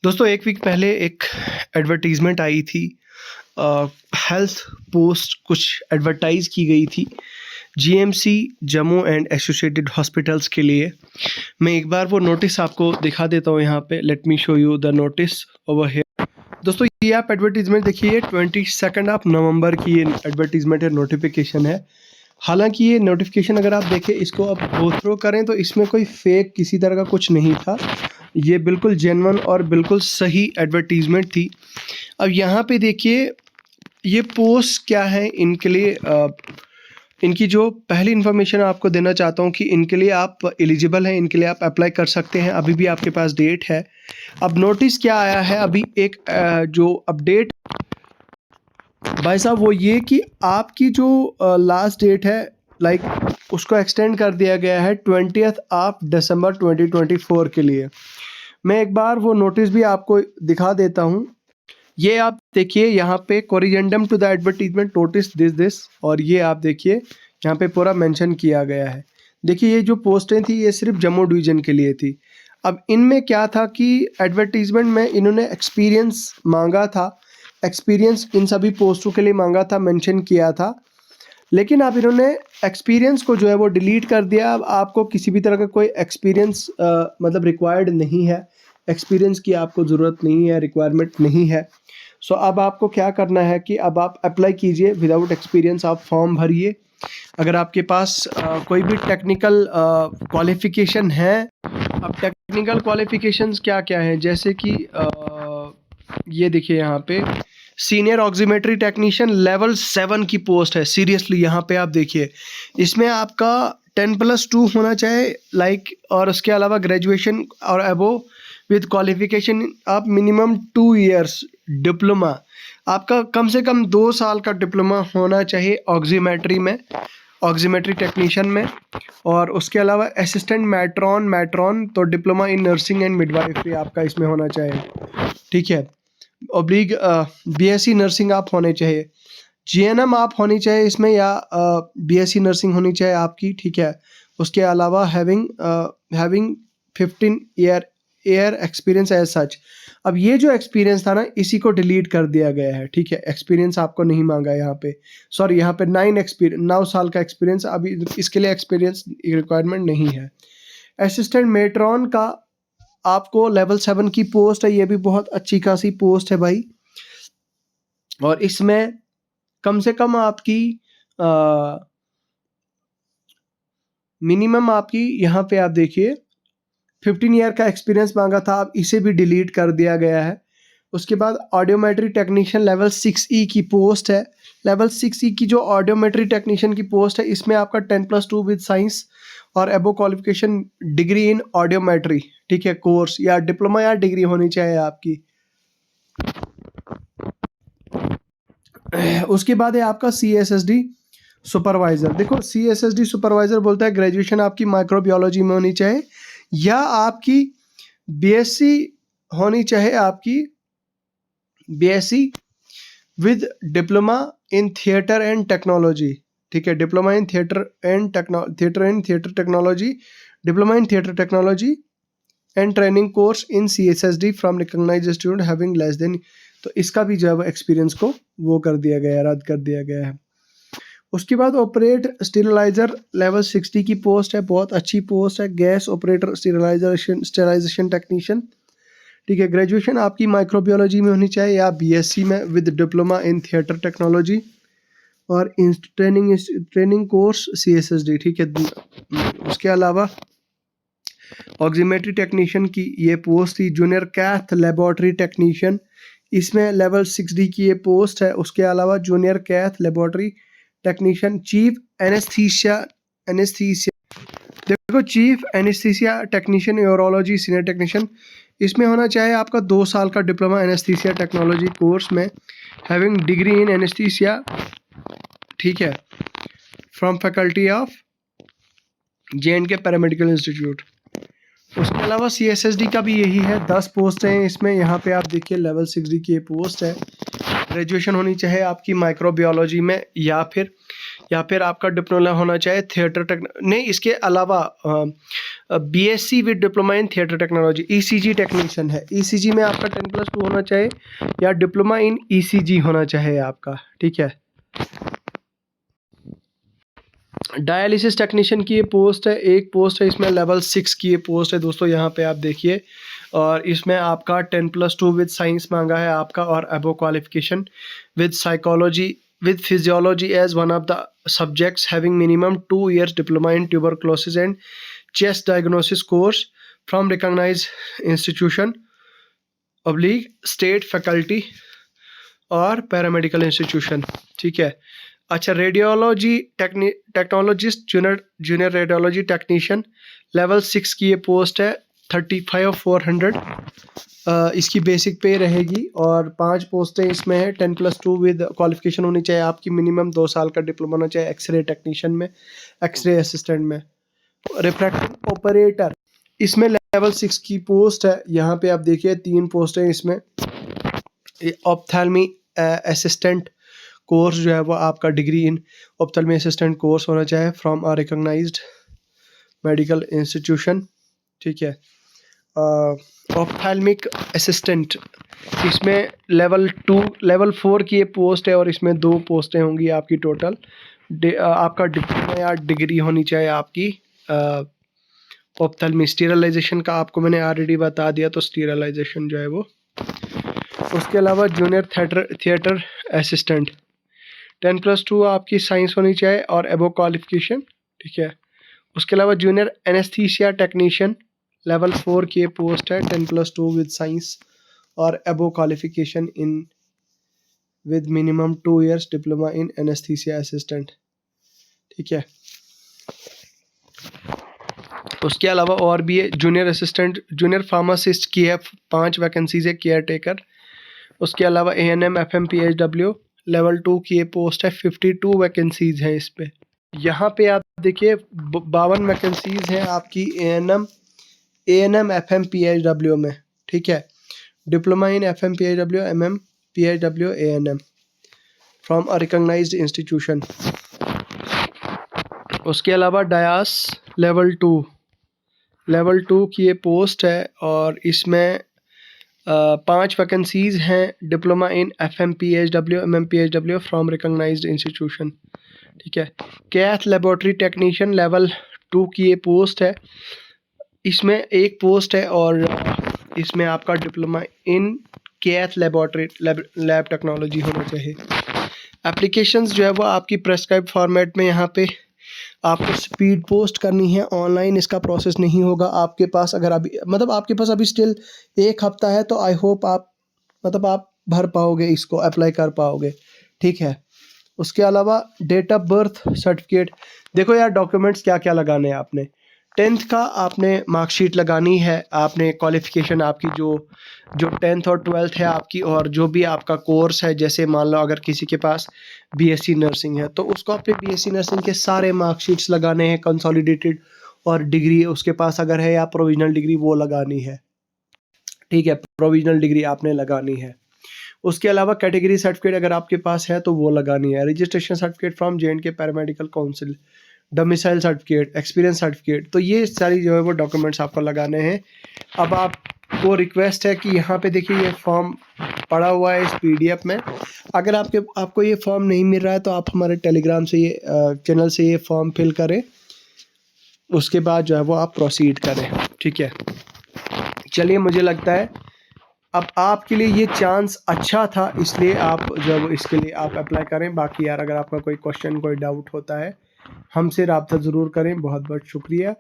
दोस्तों एक वीक पहले एक एडवर्टीज़मेंट आई थी। हेल्थ पोस्ट कुछ एडवर्टाइज़ की गई थी GMC Jammu and associated hospitals के लिए। मैं एक बार वो नोटिस आपको दिखा देता हूँ यहाँ पे। Let me show you the notice over here. दोस्तों ये आप एडवर्टीज़मेंट देखिए, 22 ऑफ नवंबर की ये एडवर्टीज़मेंट है, नोटिफिकेशन है। हालांकि ये नोटिफिकेशन अगर आप देखें, इसको आप गो थ्रू करें तो इसमें कोई फेक किसी तरह का कुछ नहीं था। ये बिल्कुल जेन्युइन और बिल्कुल सही एडवर्टीज़मेंट थी। अब यहाँ पे देखिए ये पोस्ट क्या है इनके लिए। इनकी जो पहली इन्फॉर्मेशन आपको देना चाहता हूँ कि इनके लिए आप एलिजिबल हैं, इनके लिए आप अप्लाई कर सकते हैं। अभी भी आपके पास डेट है। अब नोटिस क्या आया है अभी एक जो अपडेट भाई साहब, वो ये कि आपकी जो लास्ट डेट है उसको एक्सटेंड कर दिया गया है 20 ऑफ दिसंबर 2024 के लिए। मैं एक बार वो नोटिस भी आपको दिखा देता हूँ। ये आप देखिए यहाँ पे corrigendum to the advertisement notice this और ये आप देखिए यहाँ पे पूरा मेंशन किया गया है। देखिए ये जो पोस्टें थी ये सिर्फ जम्मू डिवीज़न के लिए थी। अब इनमें क्या था कि एडवर्टीजमेंट में इन्होंने एक्सपीरियंस मांगा था, एक्सपीरियंस इन सभी पोस्टों के लिए मांगा था, मेंशन किया था। लेकिन अब इन्होंने एक्सपीरियंस को जो है वो डिलीट कर दिया। अब आपको किसी भी तरह का कोई एक्सपीरियंस मतलब रिक्वायर्ड नहीं है, एक्सपीरियंस की आपको ज़रूरत नहीं है, रिक्वायरमेंट नहीं है। सो अब आपको क्या करना है कि अब आप अप्लाई कीजिए विदाउट एक्सपीरियंस। आप फॉर्म भरिए। अगर आपके पास कोई भी टेक्निकल क्वालिफ़िकेशन है। अब टेक्निकल क्वालिफ़िकेशंस क्या क्या हैं, जैसे कि ये देखिए यहाँ पे सीनियर ऑक्सीमेट्री टेक्नीशियन लेवल 7 की पोस्ट है। सीरियसली यहाँ पे आप देखिए, इसमें आपका 10+2 होना चाहिए और उसके अलावा ग्रेजुएशन और अबोव विद क्वालिफिकेशन आप मिनिमम 2 इयर्स डिप्लोमा। आपका कम से कम 2 साल का डिप्लोमा होना चाहिए ऑक्सीमेट्री में, ऑक्सीमेट्री टेक्नीशियन में। और उसके अलावा असिस्टेंट मैट्रॉन तो diploma in nursing and midwifery आपका इसमें होना चाहिए, ठीक है। ऑब्लिग बीएससी नर्सिंग आप होने चाहिए, जीएनएम आप होनी चाहिए इसमें, या बीएससी नर्सिंग होनी चाहिए आपकी, ठीक है। उसके अलावा having 15 year experience as such. अब ये जो एक्सपीरियंस था ना, इसी को डिलीट कर दिया गया है, ठीक है। एक्सपीरियंस आपको नहीं मांगा यहाँ पे, सॉरी यहाँ पे 9 साल का एक्सपीरियंस, अभी इसके लिए एक्सपीरियंस रिक्वायरमेंट नहीं है। असिस्टेंट मेट्रॉन का आपको लेवल 7 की पोस्ट है, ये भी बहुत अच्छी खासी पोस्ट है भाई। और इसमें कम से कम आपकी मिनिमम आपकी यहाँ पे आप देखिए 15 ईयर का एक्सपीरियंस मांगा था, अब इसे भी डिलीट कर दिया गया है। उसके बाद ऑडियोमेट्री टेक्नीशियन लेवल 6E की पोस्ट है। लेवल 6E की जो ऑडियोमेट्री टेक्नीशियन की पोस्ट है, इसमें आपका 10+2 विद साइंस और एबो क्वालिफिकेशन डिग्री इन ऑडियोमेट्री, ठीक है, कोर्स या डिप्लोमा या डिग्री होनी चाहिए आपकी। उसके बाद है आपका CSSD सुपरवाइज़र। देखो CSSD सुपरवाइज़र बोलता है ग्रेजुएशन आपकी माइक्रोबायोलॉजी में होनी चाहिए या आपकी BSc होनी चाहिए, आपकी BSc with diploma in theatre and technology, ठीक है। Diploma in theatre and technology, diploma in theatre technology and training course in CSSD from recognised institute having less than. तो इसका भी जो है एक्सपीरियंस को वो कर दिया गया है, रद्द कर दिया गया है। उसके बाद ऑपरेट स्टेरिलाइजर लेवल 60 की पोस्ट है, बहुत अच्छी पोस्ट है। गैस ऑपरेटर स्टेरिलाइजेशन टेक्नीशियन, ठीक है। ग्रेजुएशन आपकी माइक्रोबायोलॉजी में होनी चाहिए या BSc में with diploma in theatre technology और ट्रेनिंग कोर्स CSSD, ठीक है। उसके अलावा ऑक्सीमेट्री टेक्नीशियन की ये पोस्ट थी। जूनियर कैथ लेबोरेटरी टेक्नीशियन, इसमें लेवल 6D की ये पोस्ट है। उसके अलावा junior cath laboratory technician, chief anaesthesia देखो chief anaesthesia technician urology senior technician, इसमें होना चाहिए आपका 2 साल का डिप्लोमा एनेस्थीसिया टेक्नोलॉजी कोर्स में हैविंग डिग्री इन एनेस्थीसिया, ठीक है, from faculty of JNK paramedical institute. उसके अलावा CSSD का भी यही है, 10 पोस्ट हैं इसमें। यहाँ पे आप देखिए लेवल 6D की ये पोस्ट है। ग्रेजुएशन होनी चाहिए आपकी माइक्रोबायोलॉजी में या फिर आपका डिप्लोमा होना चाहिए थिएटर नहीं, इसके अलावा BSc with diploma in theatre technology, ECG technician है। ईसीजी में आपका 10+2 होना चाहिए या डिप्लोमा इन ईसीजी होना चाहिए आपका, ठीक है। डायलिसिस टेक्नीशियन की ये पोस्ट है, एक पोस्ट है इसमें लेवल 6 की ये पोस्ट है दोस्तों, यहाँ पे आप देखिए। और इसमें आपका 10+2 विद साइंस मांगा है आपका, और अबो qualification with psychology with physiology as one of the subjects, having minimum 2 years diploma in tuberculosis and chest diagnosis course from recognized institution / state faculty और पैरामेडिकल इंस्टीट्यूशन, ठीक है। अच्छा, radiology technologist junior radiology technician level 6 की ये post है, 35,400 इसकी basic पे रहेगी। और 5 पोस्टें इसमें है। 10+2 विद क्वालिफिकेशन होनी चाहिए आपकी, मिनिमम 2 साल का डिप्लोमा होना चाहिए एक्सरे टेक्नीशियन में, एक्सरे असिस्टेंट में। रिफ्रैक्टिव ऑपरेटर इसमें लेवल 6 की पोस्ट है, यहाँ पे आप देखिए 3 पोस्ट हैं इसमें। ऑप्थेल्मी असिस्टेंट कोर्स जो है वो आपका degree in ophthalmic assistant course होना चाहिए from a recognised medical institution, ठीक है। ऑप्थेल्मिक असिस्टेंट इसमें लेवल 4 की ये पोस्ट है, और इसमें 2 पोस्टें होंगी आपकी टोटल। आपका डिप्लोमा या डिग्री होनी चाहिए आपकी ऑप्थेल्मी। स्टीरलाइजेशन का आपको मैंने ऑलरेडी बता दिया, तो स्टीरलाइजेशन जो है वो। उसके अलावा जूनियर थिएटर असिस्टेंट 10+2 आपकी साइंस होनी चाहिए और एबो क्वालिफिकेशन, ठीक है। उसके अलावा जूनियर एनेस्थीसिया टेक्नीशियन लेवल 4 की पोस्ट है, 10+2 विद साइंस और एबो qualification in with minimum 2 years diploma in anaesthesia assistant, ठीक है। उसके अलावा और भी है जूनियर असिस्टेंट, जूनियर फार्मासिस्ट की है 5 वैकेंसीज है, केयर टेकर। उसके अलावा ANM FM PHW लेवल 2 की ये पोस्ट है, 52 वैकेंसीज हैं इस पे। यहाँ पे आप देखिए 52 वैकेंसीज हैं आपकी ANM FM PHW में, ठीक है। Diploma in FM PHW MM PHW ANM from a recognised institution. उसके अलावा डायास लेवल 2 की ये पोस्ट है, और इसमें 5 वैकेंसीज हैं। Diploma in FM PHW MM PHW from recognised institution, ठीक है। कैथ लेबोरेटरी टेक्नीशियन लेवल 2 की ये पोस्ट है, इसमें एक पोस्ट है, और इसमें आपका diploma in cath laboratory lab technology होना चाहिए। एप्लीकेशंस जो है वो आपकी प्रेस्क्राइब फॉर्मेट में यहाँ पे आपको स्पीड पोस्ट करनी है, ऑनलाइन इसका प्रोसेस नहीं होगा आपके पास। अगर अभी आपके पास अभी स्टिल 1 हफ्ता है, तो आई होप आप आप भर पाओगे, इसको अप्लाई कर पाओगे, ठीक है। उसके अलावा डेट ऑफ बर्थ सर्टिफिकेट, देखो यार डॉक्यूमेंट्स क्या क्या लगाने हैं आपने। 10th का आपने मार्कशीट लगानी है, आपने क्वालिफिकेशन आपकी जो 10th और 12th है आपकी, और जो भी आपका कोर्स है, जैसे मान लो अगर किसी के पास BSc नर्सिंग है, तो उसको अपने BSc नर्सिंग के सारे मार्कशीट्स लगाने हैं कंसोलिडेटेड, और डिग्री उसके पास अगर है या प्रोविजनल डिग्री वो लगानी है, ठीक है। प्रोविजनल डिग्री आपने लगानी है। उसके अलावा कैटेगरी सर्टिफिकेट अगर आपके पास है तो वो लगानी है। Registration certificate from J&K paramedical council, domicile certificate, experience certificate, तो ये सारी जो है वो डॉक्यूमेंट्स आपको लगाने हैं। अब आपको रिक्वेस्ट है कि यहाँ पे देखिए ये फॉर्म पड़ा हुआ है इस PDF में। अगर आपको ये फॉर्म नहीं मिल रहा है, तो आप हमारे टेलीग्राम से ये चैनल से ये फॉर्म फिल करें, उसके बाद जो है वो आप प्रोसीड करें, ठीक है। चलिए, मुझे लगता है अब आपके लिए ये चांस अच्छा था, इसलिए आप जो है वो इसके लिए आप अप्लाई करें। बाकी यार अगर आपका कोई क्वेश्चन कोई डाउट होता है, हमसे रब्ता ज़रूर करें। बहुत बहुत शुक्रिया।